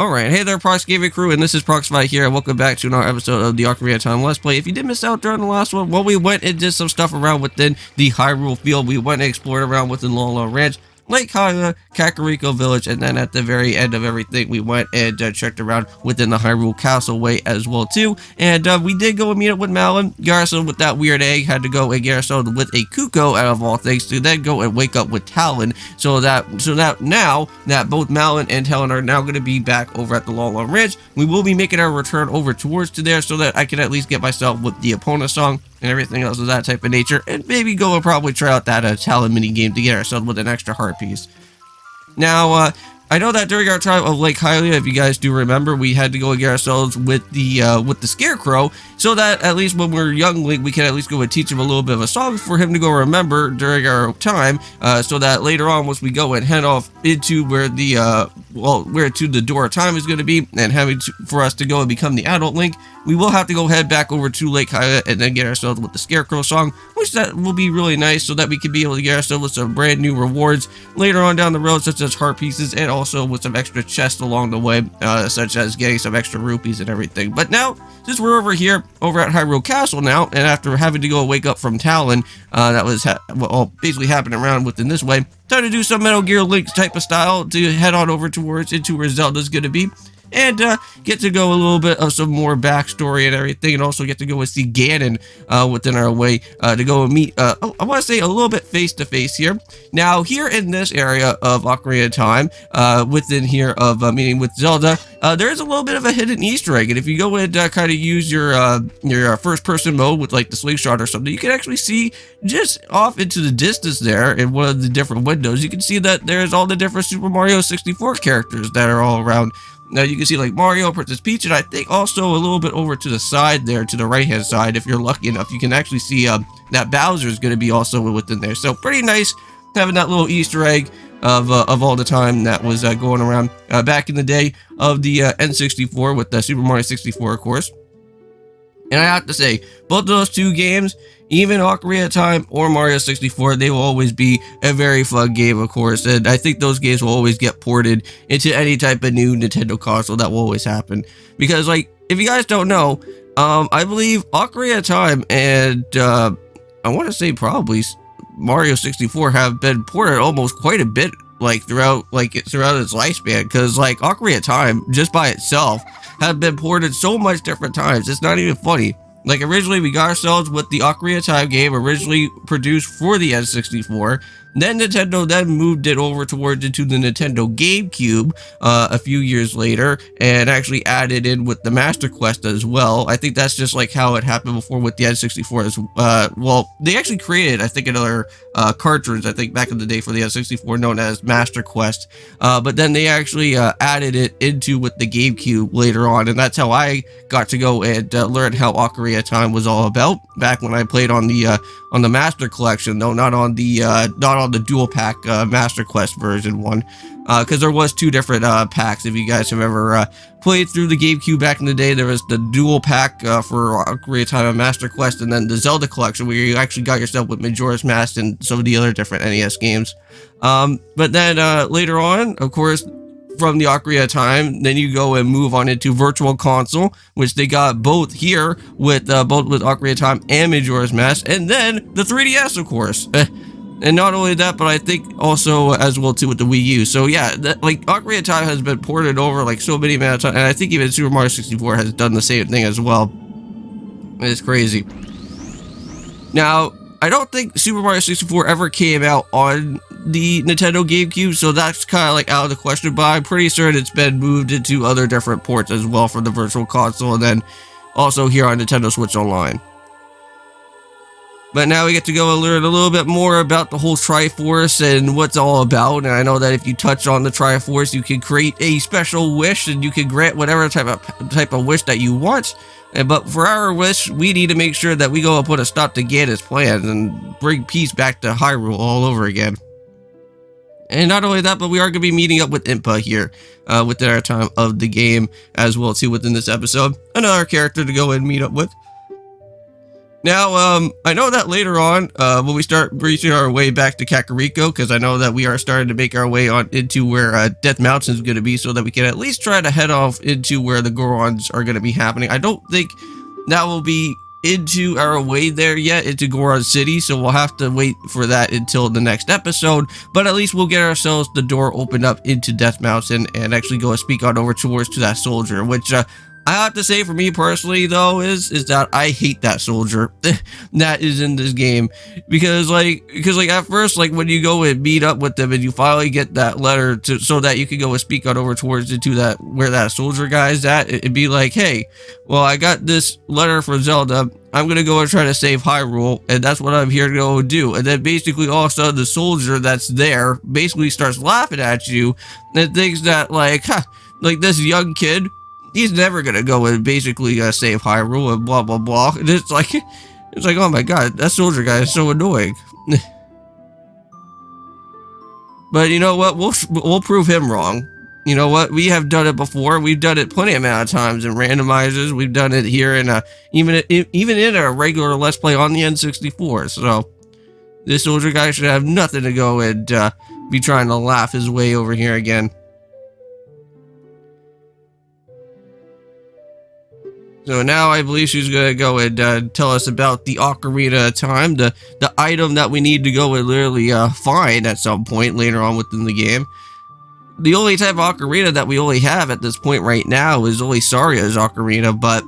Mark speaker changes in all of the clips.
Speaker 1: Alright, hey there Prox Gaming Crew, and this is Proxify here, and welcome back to another episode of the Ocarina of Time Let's Play. If you did miss out during the last one, well, we went and did some stuff around within the Hyrule field. We went and explored around within Lolo Ranch, Lake Hylia, Kakariko Village, and then at the very end of everything, we went and checked around within the Hyrule Castle way as well too. And we did go and meet up with Malon, get ourselves with that weird egg, had to go and get ourselves with a Kuko out of all things, to then go and wake up with Talon, so that now that both Malon and Talon are now going to be back over at the Lolo Ranch, we will be making our return over towards to there, so that I can at least get myself with the Epona song and everything else of that type of nature, and maybe go and probably try out that Talon mini game to get ourselves with an extra heart piece. Now, I know that during our time of Lake Hylia, if you guys do remember, we had to go and get ourselves with the Scarecrow, so that at least when we're young Link, we can at least go and teach him a little bit of a song for him to go remember during our time, so that later on, once we go and head off into where the where to the Door of Time is going to be, and for us to go and become the adult Link, we will have to go head back over to Lake Hylia and then get ourselves with the Scarecrow song, which that will be really nice, so that we can be able to get ourselves with some brand new rewards later on down the road, such as heart pieces, and also with some extra chests along the way, such as getting some extra rupees and everything. But now, since we're over here, over at Hyrule Castle now, and after having to go wake up from Talon, that was basically happening around within this way, time to do some Metal Gear Link type of style to head on over towards into where Zelda's going to be. And get to go a little bit of some more backstory and everything, and also get to go and see Ganon within our way to go and meet, I want to say a little bit face-to-face here. Now, here in this area of Ocarina of Time, within here of meeting with Zelda, there is a little bit of a hidden Easter egg, and if you go and kind of use your first-person mode with like the slingshot or something, you can actually see just off into the distance there in one of the different windows, you can see that there's all the different Super Mario 64 characters that are all around. Now you can see like Mario, Princess Peach, and I think also a little bit over to the side there, to the right hand side, if you're lucky enough, you can actually see that Bowser is going to be also within there. So pretty nice having that little Easter egg of all the time that was going around back in the day of the N64 with the Super Mario 64, of course. And I have to say, both of those two games, even Ocarina of Time or Mario 64, they will always be a very fun game, of course. And I think those games will always get ported into any type of new Nintendo console. That will always happen. Because, like, if you guys don't know, I believe Ocarina of Time and I want to say probably Mario 64 have been ported almost quite a bit, like, throughout its lifespan. Because, like, Ocarina of Time, just by itself, have been ported so much different times. It's not even funny. Like, originally we got ourselves with the Ocarina of Time game, originally produced for the N64. Then Nintendo then moved it over into the Nintendo GameCube a few years later, and actually added in with the Master Quest as well. I think that's just like how it happened before with the N64 as well. They actually created, I think, another cartridge, I think, back in the day for the N64 known as Master Quest. But then they actually added it into with the GameCube later on, and that's how I got to go and learn how Ocarina of Time was all about back when I played on the Master Collection, though not on the dual pack Master Quest version one, because there was two different packs. If you guys have ever played through the GameCube back in the day, there was the dual pack for Ocarina of Time and Master Quest, and then the Zelda Collection, where you actually got yourself with Majora's Mask and some of the other different NES games. But then later on, of course, from the Ocarina of Time, then you go and move on into Virtual Console, which they got both here with Ocarina of Time and Majora's Mask, and then the 3DS, of course. And not only that, but I think also as well too with the Wii U. So yeah, like Ocarina of Time has been ported over like so many amount of times, and I think even Super Mario 64 has done the same thing as well. It's crazy. Now, I don't think Super Mario 64 ever came out on the Nintendo GameCube, so that's kind of like out of the question, but I'm pretty certain it's been moved into other different ports as well for the Virtual Console, and then also here on Nintendo Switch Online. But now we get to go and learn a little bit more about the whole Triforce and what's all about. And I know that if you touch on the Triforce, you can create a special wish, and you can grant whatever type of wish that you want. But for our wish, we need to make sure that we go and put a stop to Ganon's plans and bring peace back to Hyrule all over again. And not only that, but we are going to be meeting up with Impa here within our time of the game as well too within this episode. Another character to go and meet up with. Now, I know that later on, when we start reaching our way back to Kakariko, because I know that we are starting to make our way on into where Death Mountain is going to be, so that we can at least try to head off into where the Gorons are going to be happening. I don't think that will be into our way there yet, into Goron City, so we'll have to wait for that until the next episode, but at least we'll get ourselves the door opened up into Death Mountain and actually go and speak on over towards to that soldier, which, I have to say, for me personally, though, is that I hate that soldier that is in this game, because at first, like, when you go and meet up with them and you finally get that letter so that you can go and speak on over towards into that where that soldier guy is at, it'd be like, hey, well, I got this letter from Zelda, I'm gonna go and try to save Hyrule, and that's what I'm here to go do. And then basically all of a sudden the soldier that's there basically starts laughing at you and thinks that, like, like, this young kid, he's never gonna go and basically save Hyrule and blah blah blah. And it's like, oh my god, that soldier guy is so annoying. But you know what? We'll prove him wrong. You know what? We have done it before. We've done it plenty amount of times in randomizers. We've done it here in even in a regular Let's Play on the N64. So this soldier guy should have nothing to go and be trying to laugh his way over here again. So now I believe she's going to go and tell us about the Ocarina of Time, the item that we need to go and literally find at some point later on within the game. The only type of ocarina that we only have at this point right now is only Saria's ocarina, but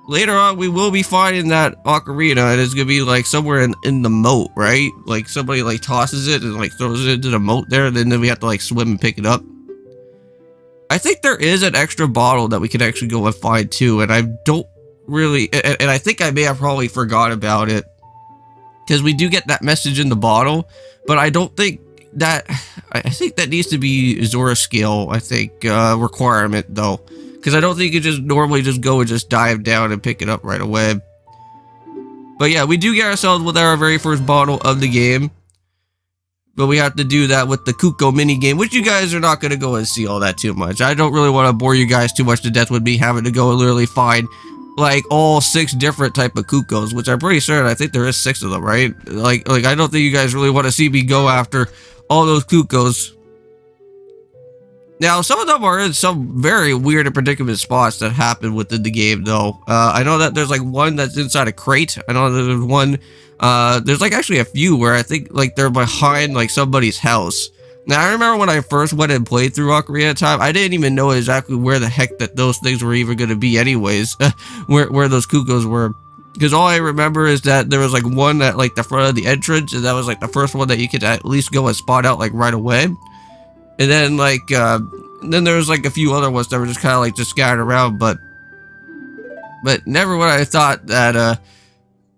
Speaker 1: later on we will be finding that ocarina, and it's going to be like somewhere in the moat, right? Like somebody like tosses it and like throws it into the moat there, and then we have to like swim and pick it up. I think there is an extra bottle that we can actually go and find too, and I don't really, and I think I may have probably forgot about it, because we do get that message in the bottle, but I don't think that, I think that needs to be Zora skill, I think, requirement though, because I don't think you just normally just go and just dive down and pick it up right away. But yeah, we do get ourselves with our very first bottle of the game. But we have to do that with the Kuko mini game, which you guys are not going to go and see all that too much. I don't really want to bore you guys too much to death with me having to go and literally find like all 6 different type of Kukos, which I'm pretty certain, I think there is 6 of them, right? Like I don't think you guys really want to see me go after all those Kukos. Now, some of them are in some very weird and predicament spots that happen within the game, though. I know that there's like one that's inside a crate. I know there's one, there's like actually a few where I think like they're behind like somebody's house. Now, I remember when I first went and played through Ocarina of Time, I didn't even know exactly where the heck that those things were even going to be anyways, where those Kukos were. Because all I remember is that there was like one at like the front of the entrance, and that was like the first one that you could at least go and spot out like right away. And then like, then there was like a few other ones that were just kind of like just scattered around, but never would I thought that,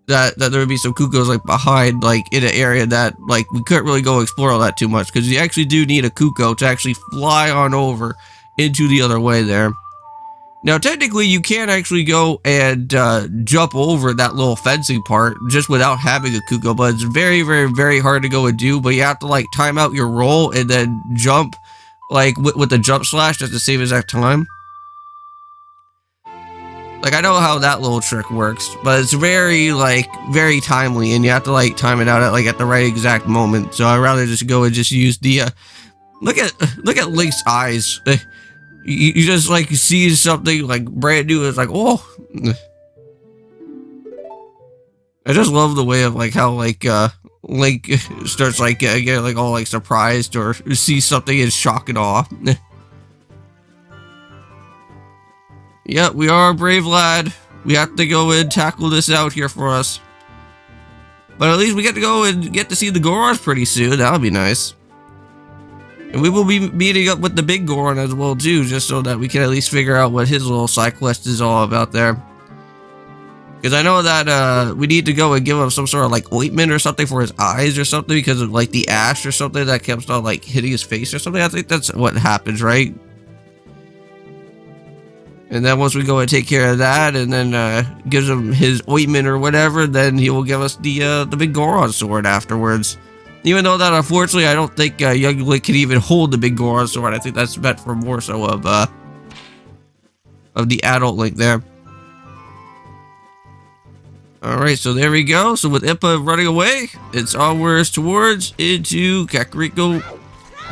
Speaker 1: that there would be some Kukos like behind like in an area that like we couldn't really go explore all that too much, because you actually do need a Kuko to actually fly on over into the other way there. Now technically you can actually go and jump over that little fencing part just without having a Kuko, but it's very, very, very hard to go and do. But you have to like time out your roll and then jump like with the jump slash at the same exact time. Like, I know how that little trick works, but it's very, like, very timely, and you have to, like, time it out at, like, at the right exact moment. So I'd rather just go and just use the, look at Link's eyes. You just, like, see something, like, brand new, it's like, oh. I just love the way of, like, how, like, Link starts, like, getting, like, all, like, surprised or sees something in shock and awe. Yeah, we are a brave lad. We have to go and tackle this out here for us. But at least we get to go and get to see the Gorons pretty soon. That'll be nice. And we will be meeting up with the big Goron as well too, just so that we can at least figure out what his little side quest is all about there. Because I know that we need to go and give him some sort of like ointment or something for his eyes or something, because of like the ash or something that kept on like hitting his face or something. I think that's what happens, right? And then once we go and take care of that, and then gives him his ointment or whatever, then he will give us the big Goron sword afterwards. Even though that, unfortunately, I don't think young Link can even hold the big Goron sword. I think that's meant for more so of the adult Link there. Alright, so there we go. So with Impa running away, it's onwards towards into Kakariko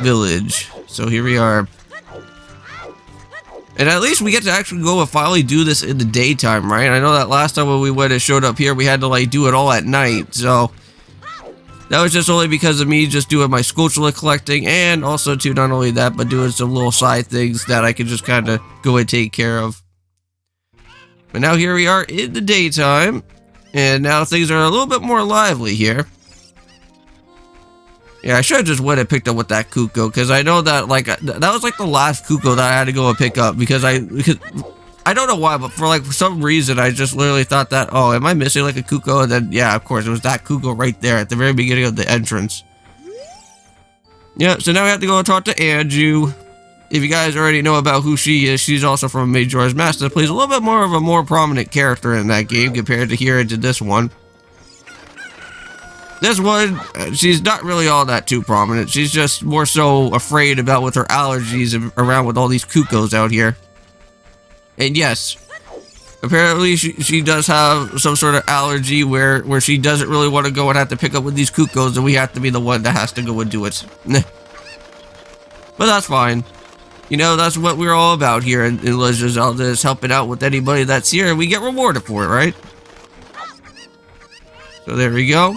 Speaker 1: Village. So here we are. And at least we get to actually go and finally do this in the daytime, right? I know that last time when we went and showed up here, we had to like do it all at night. So that was just only because of me just doing my Skulltula collecting, and also too, not only that, but doing some little side things that I could just kind of go and take care of. But now here we are in the daytime, and now things are a little bit more lively here. Yeah, I should have just went and picked up with that Kuko, because I know that, like, that was, like, the last Kuko that I had to go and pick up, because I don't know why, but for some reason, I just literally thought that, oh, am I missing, like, a Kuko? And then, yeah, of course, it was that Kuko right there at the very beginning of the entrance. Yeah, so now we have to go and talk to Anju. If you guys already know about who she is, she's also from Majora's Mask, that plays a little bit more of a more prominent character in that game compared to here into this one. This one, she's not really all that too prominent. She's just more so afraid about with her allergies and around with all these Kukos out here. And yes, apparently she does have some sort of allergy where she doesn't really want to go and have to pick up with these Kukos, and we have to be the one that has to go and do it. But that's fine. You know, that's what we're all about here in Legend of Zelda, is helping out with anybody that's here, and we get rewarded for it, right? So there we go.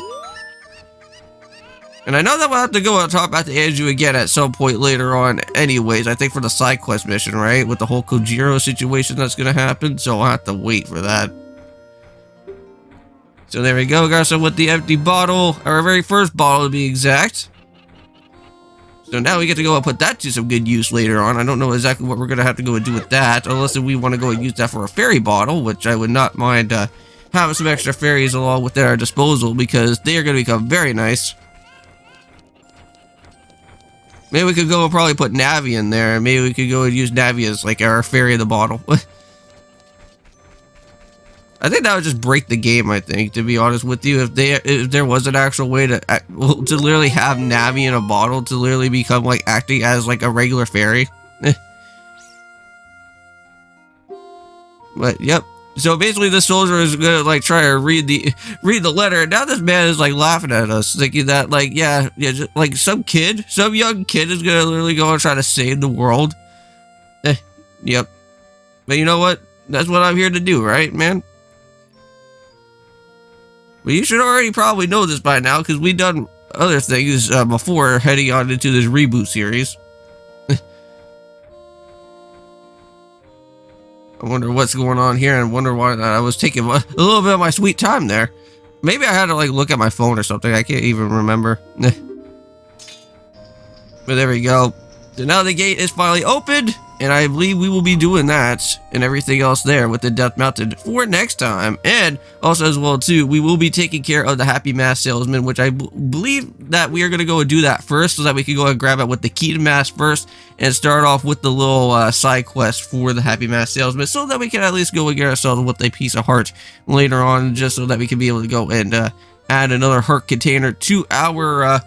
Speaker 1: And I know that we'll have to go and talk about the Anju again at some point later on anyways, I think for the side quest mission, right? With the whole Kojiro situation that's going to happen, so I'll have to wait for that. So there we go, guys, so with the empty bottle, our very first bottle to be exact. So now we get to go and put that to some good use later on. I don't know exactly what we're going to have to go and do with that, unless we want to go and use that for a fairy bottle, which I would not mind having some extra fairies along with our disposal, because they are going to become very nice. Maybe we could go and probably put Navi in there, and maybe we could go and use Navi as like our fairy of the bottle. I think that would just break the game, I think, to be honest with you. If there was an actual way to literally have Navi in a bottle to literally become like acting as like a regular fairy. But yep. So basically the soldier is gonna like try to read the letter, and now this man is like laughing at us, thinking that like yeah just, like some young kid is gonna literally go and try to save the world. Yep. But you know what? That's what I'm here to do, right, man? But you should already probably know this by now, because we've done other things before heading on into this reboot series. I wonder what's going on here, and wonder why I was taking a little bit of my sweet time there. Maybe I had to like look at my phone or something. I can't even remember. But there we go. So now the gate is finally opened, and I believe we will be doing that and everything else there with the Death Mountain for next time. And also as well too, we will be taking care of the Happy Mask Salesman, which I believe that we are going to go and do that first, so that we can go and grab it with the Key to Mask first and start off with the little side quest for the Happy Mask Salesman, so that we can at least go and get ourselves with a piece of heart later on, just so that we can be able to go and add another heart container to our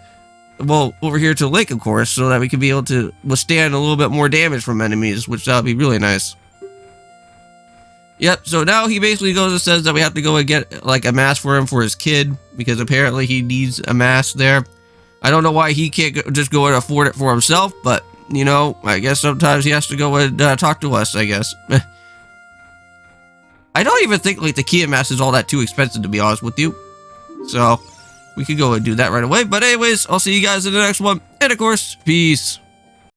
Speaker 1: well, over here to the lake, of course, so that we can be able to withstand a little bit more damage from enemies, which that'll be really nice. Yep, so now he basically goes and says that we have to go and get like a mask for him for his kid, because apparently he needs a mask there. I don't know why he can't just go and afford it for himself, but you know, I guess sometimes he has to go and talk to us, I guess. I don't even think like the Kia mask is all that too expensive, to be honest with you. So we could go and do that right away. But anyways, I'll see you guys in the next one. And of course, peace.